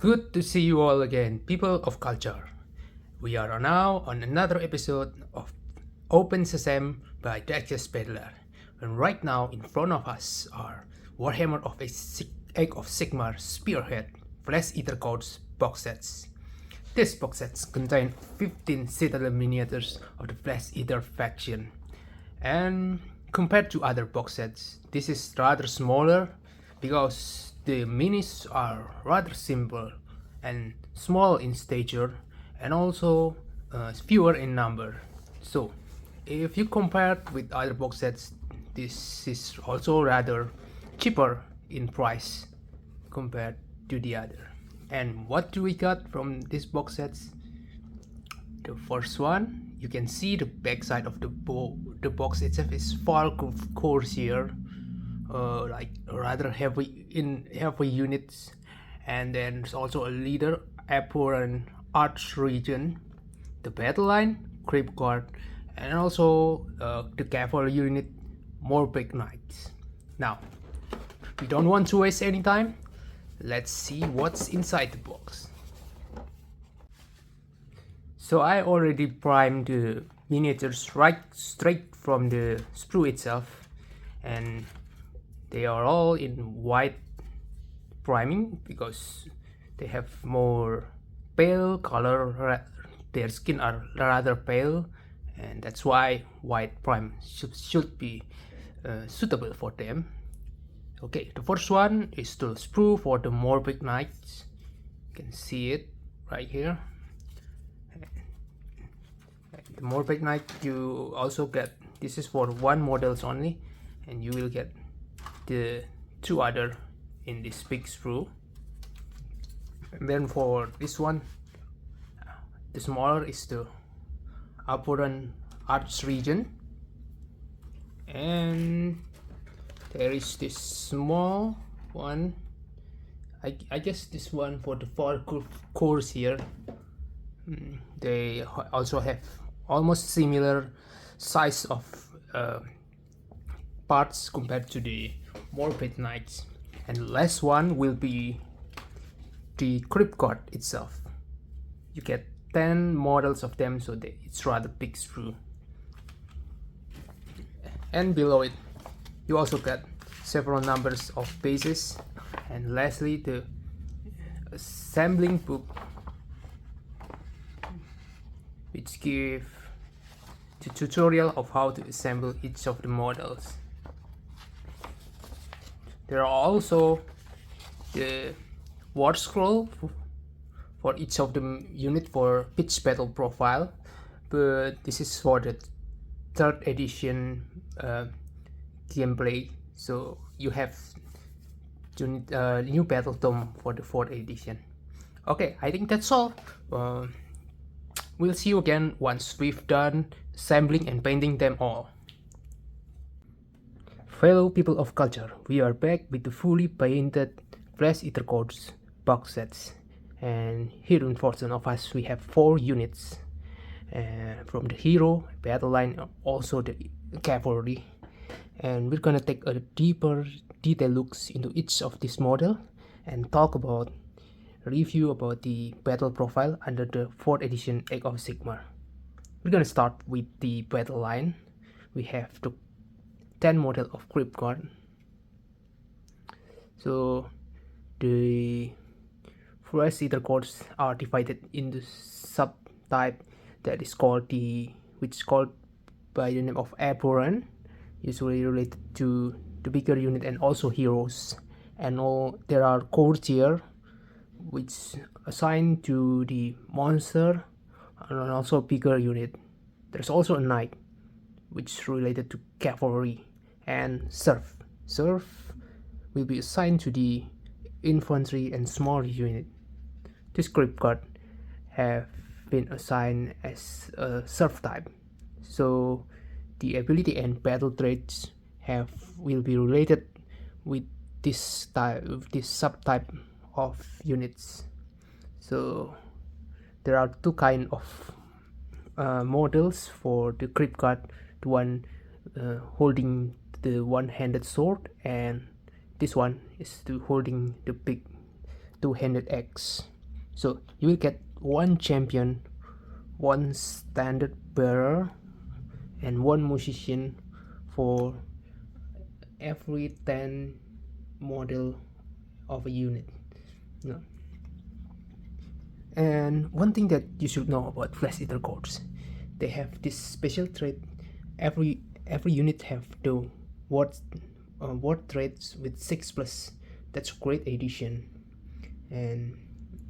good to see you all again, people of culture. We are now on another episode of Open Sesame by Duchess Peddler. And right now in front of us are Warhammer of Age of Sigmar Spearhead Flesh Eater Codes box sets. These box sets contain 15 citadel miniatures of the Flesh Eater faction. And compared to other box sets, this is rather smaller because the minis are rather simple and small in stature and also fewer in number. So if you compare it with other box sets, this is also rather cheaper in price compared to the other. And what do we got from these box sets? The first one, you can see the backside of the box itself is Varghulf Courtier, like rather heavy units, and then there's also a leader, Abhorrant Archregent, the battle line, Crypt Guard, and also the cavalry unit, Morbheg Knights. Now, we don't want to waste any time. Let's see what's inside the box. So I already primed the miniatures right straight from the sprue itself, and they are all in white priming because they have more pale color. Their skin are rather pale, and that's why white prime should be suitable for them. Okay, the first one is the sprue for the Morbheg Knights. You can see it right here. The Morbheg Knight, you also get, this is for one models only, and you will get the two other in this big sprue. And then for this one, the smaller is the Abhorrant Archregent, and there is this small one. I guess this one for the Varghulf Courtier. They also have almost similar size of parts compared to the Morbheg Knights. And the last one will be the Crypt Guard itself. You get 10 models of them, so it's rather big sprue. And below it, you also get several numbers of bases, and lastly the assembling book, which give the tutorial of how to assemble each of the models. There are also the war scroll for each of the unit for pitch battle profile, but this is for the 3rd edition gameplay, so you have new battle tome for the 4th edition. Okay, I think that's all. We'll see you again once we've done assembling and painting them all. Fellow people of culture, we are back with the fully painted Flesh Eater Codes box sets, and here in front of us we have 4 units from the hero, battle line, also the cavalry, and we're gonna take a deeper detail looks into each of this model and talk about review about the battle profile under the 4th edition Age of Sigmar. We're gonna start with the battle line. We have the 10 model of Crypt Guard. So the Flesh Eater Codes are divided into subtype that is called by the name of Abhorrant, usually related to the bigger unit and also heroes. And there are Courtier, which assigned to the monster and also bigger unit. There's also a knight, which is related to cavalry, and serf. Serf will be assigned to the infantry and small unit. This Crypt Guard have been assigned as a serf type, so the ability and battle traits will be related with this subtype of units. So there are 2 kind of models for the Crypt Guard. The one holding the one-handed sword, and this one is holding the big two-handed axe. So you will get one champion, one standard bearer, and one musician for every 10 model of a unit. No. And one thing that you should know about Flesh Eater Courts, they have this special trait. Every unit have the ward traits with 6+. That's great addition. And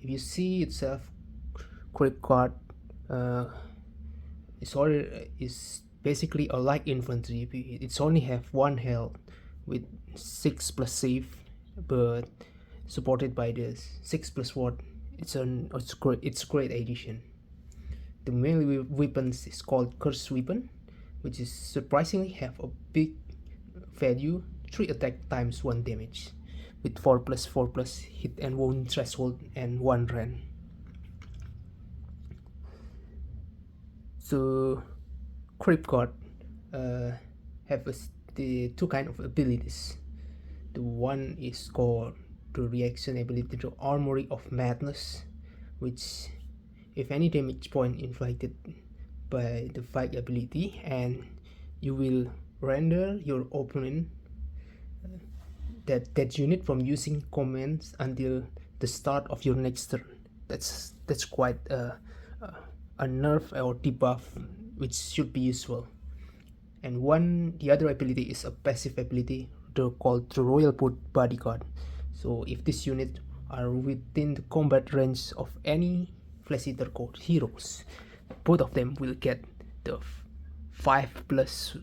if you see itself, Crypt Guard is basically a light infantry. It's only have 1 health with 6+ save, but supported by the 6+ ward. It's great addition. The melee weapons is called Curse Weapon, which is surprisingly have a big value, 3 attack times 1 damage, with 4+4+ hit and wound threshold and 1 rend. So Crypt Guard have the 2 kind of abilities. The one is called the reaction ability, the Armory of Madness, which if any damage point inflicted by the fight ability, and you will render your opponent that unit from using commands until the start of your next turn. That's quite a nerf or debuff which should be useful. And the other ability is a passive ability called the Royal Bodyguard. So if this unit are within the combat range of any Flesh Eater Court heroes, both of them will get the 5+,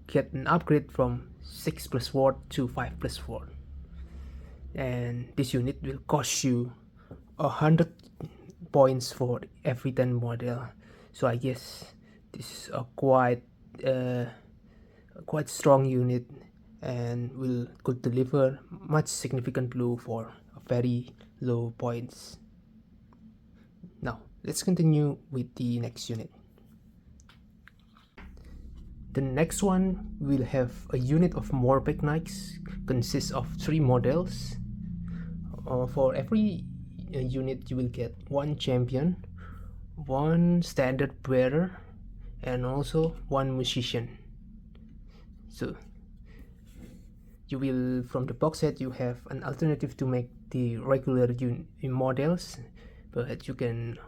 get an upgrade from 6+ ward to 5+ ward. And this unit will cost you 100 points for every 10 model. So I guess this is a quite strong unit, and could deliver much significant blow for very low points. Now let's continue with the next unit. The next one will have a unit of Morbheg Knights, consists of 3 models. For every unit you will get 1 champion, 1 standard bearer, and also 1 musician. So you will, from the box set, you have an alternative to make the regular models, but you can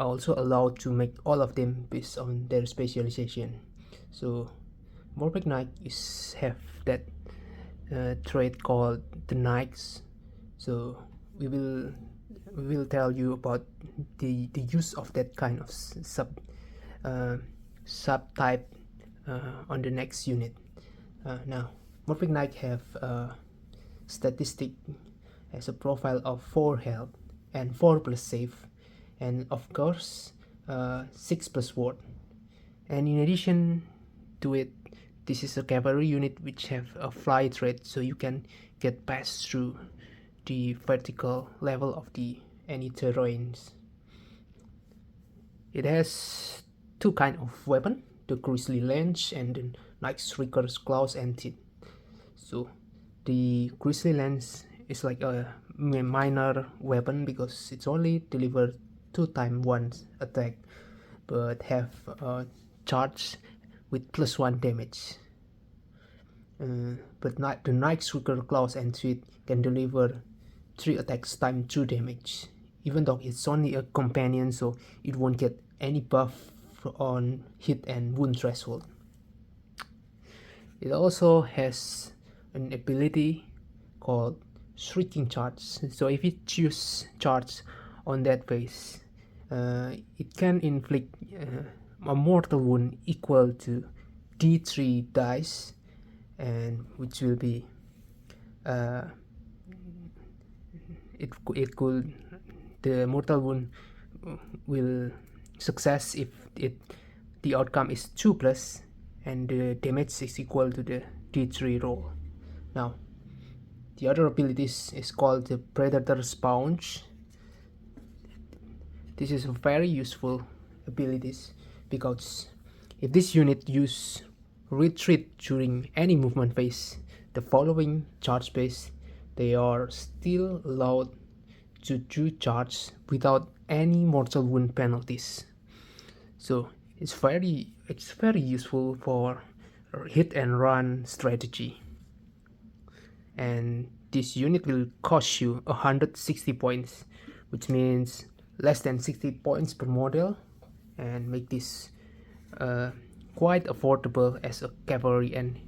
also allow to make all of them based on their specialization. So Morbheg Knights have that trait called the Knights. So we will tell you about the use of that kind of subtype on the next unit. Now Morbheg Knight have a statistic as a profile of 4 health and 4+ save, and of course 6+ ward. And in addition to it, this is a cavalry unit which have a fly trait, so you can get past through the vertical level of any terrains. It has 2 kind of weapon, the Grisly Lance and the Nightstreaker's Claws and Teeth. So the Grisly Lance is like a minor weapon because it's only delivered 2 times 1 attack, but have a charge with +1 damage. But the Nightstreaker Claws and Teeth can deliver 3 attacks times 2 damage, even though it's only a companion, so it won't get any buff on hit and wound threshold. It also has an ability called Shrieking Charge. So if you choose charge on that phase, it can inflict a mortal wound equal to D3 dice, and which will be the mortal wound will success if the outcome is 2+, and the damage is equal to the D3 roll. Now the other abilities is called the Predator's Pounce. This is a very useful abilities because if this unit use retreat during any movement phase, the following charge phase, they are still allowed to 2 charges without any mortal wound penalties. So it's very useful for hit and run strategy. And this unit will cost you 160 points, which means less than 60 points per model, and make this quite affordable as a cavalry and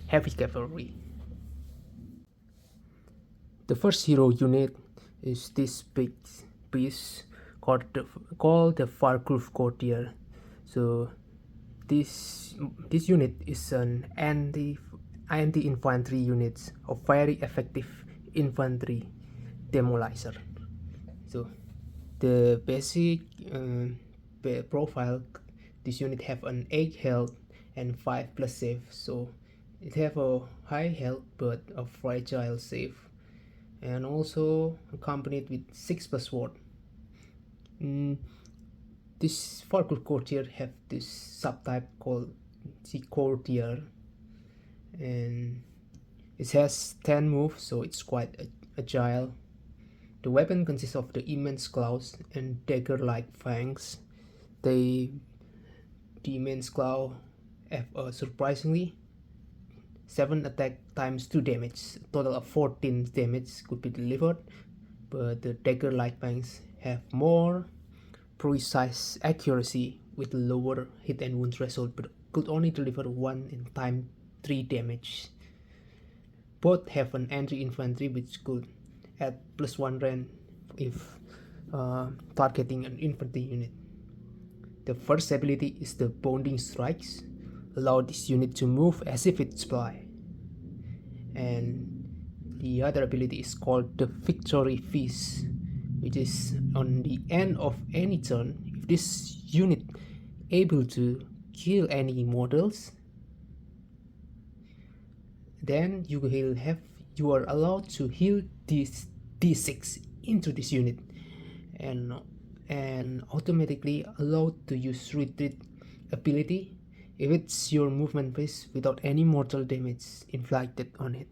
heavy cavalry. The first hero unit is this big piece called the Varghulf Courtier. So this unit is an anti-infantry unit of very effective infantry demolizer. So the basic profile, this unit have an 8 health and 5 plus save, so it have a high health but a fragile save, and also accompanied with 6 plus sword. This Varghulf Courtier have this subtype called the Courtier, and it has 10 moves, so it's quite agile. The weapon consists of the immense claws and dagger-like fangs. The immense claw have surprisingly 7 attack times 2 damage. A total of 14 damage could be delivered, but the dagger-like fangs have more precise accuracy with lower hit and wound threshold, but could only deliver 1 in time 3 damage. Both have an anti-infantry which could add +1 range if targeting an infantry unit. The first ability is the Bounding Strikes, allow this unit to move as if it's fly. And the other ability is called the Victory Feast, which is on the end of any turn. If this unit able to kill any models, then you are allowed to heal this d6 into this unit, and automatically allowed to use retreat ability if it's your movement phase without any mortal damage inflicted on it.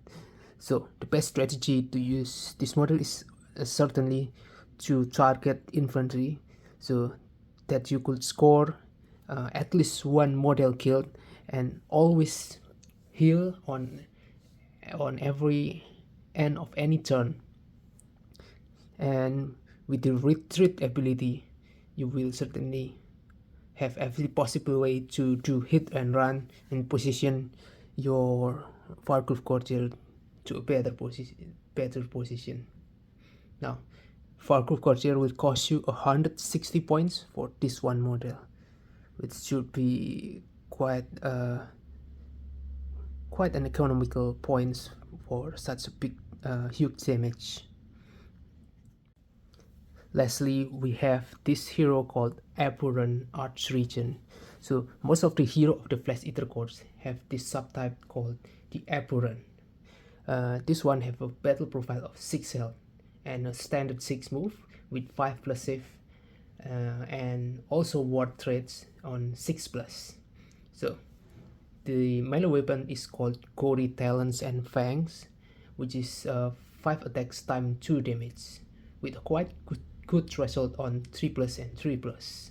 So the best strategy to use this model is certainly to target infantry, so that you could score at least 1 model killed, and always heal on every end of any turn. And with the retreat ability, you will certainly have every possible way to hit and run and position your Varghulf Courtier to a better position. Now, Varghulf Courtier will cost you 160 points for this one model, which should be quite an economical points for such a big huge damage. Lastly, we have this hero called Abhorrant Archregent. So most of the hero of the Flesh Eater Corps have this subtype called the Abhorrent. This one have a battle profile of 6 health and a standard 6 move with 5 plus save, and also ward traits on 6 plus. So the melee weapon is called Gory Talons and Fangs, which is 5 attacks times 2 damage with a quite good threshold on 3 plus and 3 plus.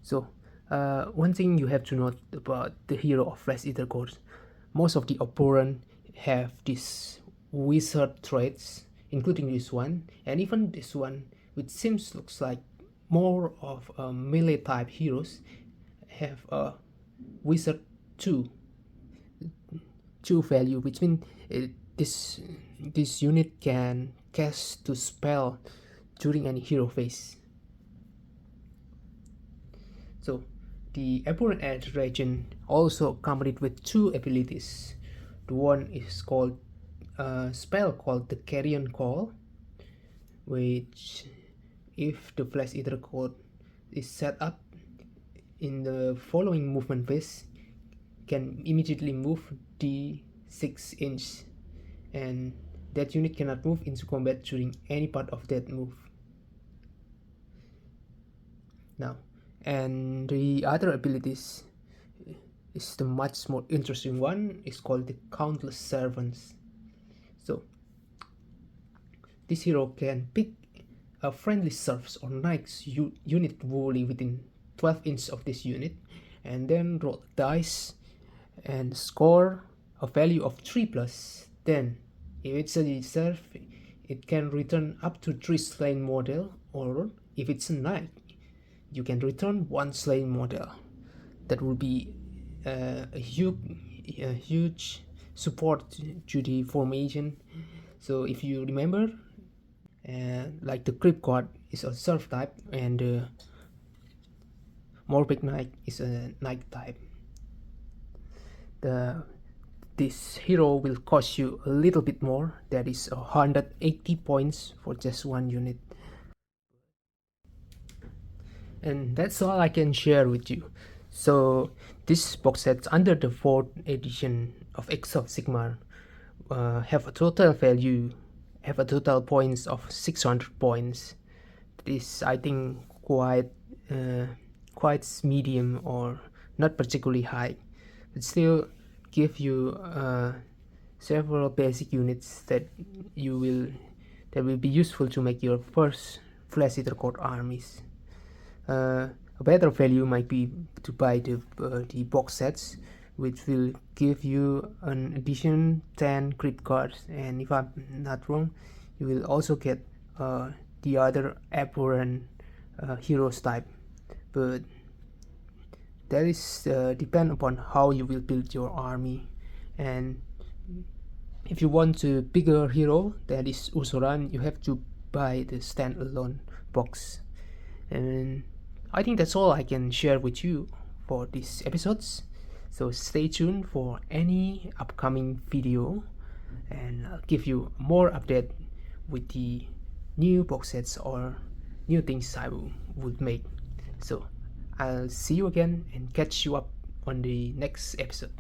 So one thing you have to note about the hero of Flesh Eater Corps, most of the Abhorrent have these wizard traits, including this one, and even this one, which looks like more of a melee type heroes, have a wizard 2 value, which means this unit can cast 2 spell during any hero phase. So the Abhorrant Archregent also accompanied with 2 abilities. The one is called spell called the Carrion Call, which if the Flesh Eater Code is set up in the following movement phase, can immediately move the 6-inch, and that unit cannot move into combat during any part of that move. Now, and the other abilities is the much more interesting one, is called the Countless Servants. So this hero can pick a friendly serfs or knights unit wholly within 12 inches of this unit, and then roll dice and score a value of 3 plus. Then, if it's a serf, it can return up to 3 slain model, or if it's a knight, you can return 1 slain model. That will be a huge support to the formation. So if you remember, like the Crypt Guard is a serf type, and Morbheg Knight is a knight type. This hero will cost you a little bit more, that is 180 points for just one unit. And that's all I can share with you. So this box set under the 4th edition of X of Sigmar have a total points of 600 points. This, I think, quite medium or not particularly high, but still give you several basic units that will be useful to make your first Flesh Eater Court armies. A better value might be to buy the box sets, which will give you an addition 10 Crypt Guards, and if I'm not wrong, you will also get the other Abhorrant heroes type, but that is depend upon how you will build your army. And if you want a bigger hero, that is Ursuran, you have to buy the standalone box. And I think that's all I can share with you for these episodes. So stay tuned for any upcoming video, and I'll give you more update with the new box sets or new things I would make. So I'll see you again and catch you up on the next episode.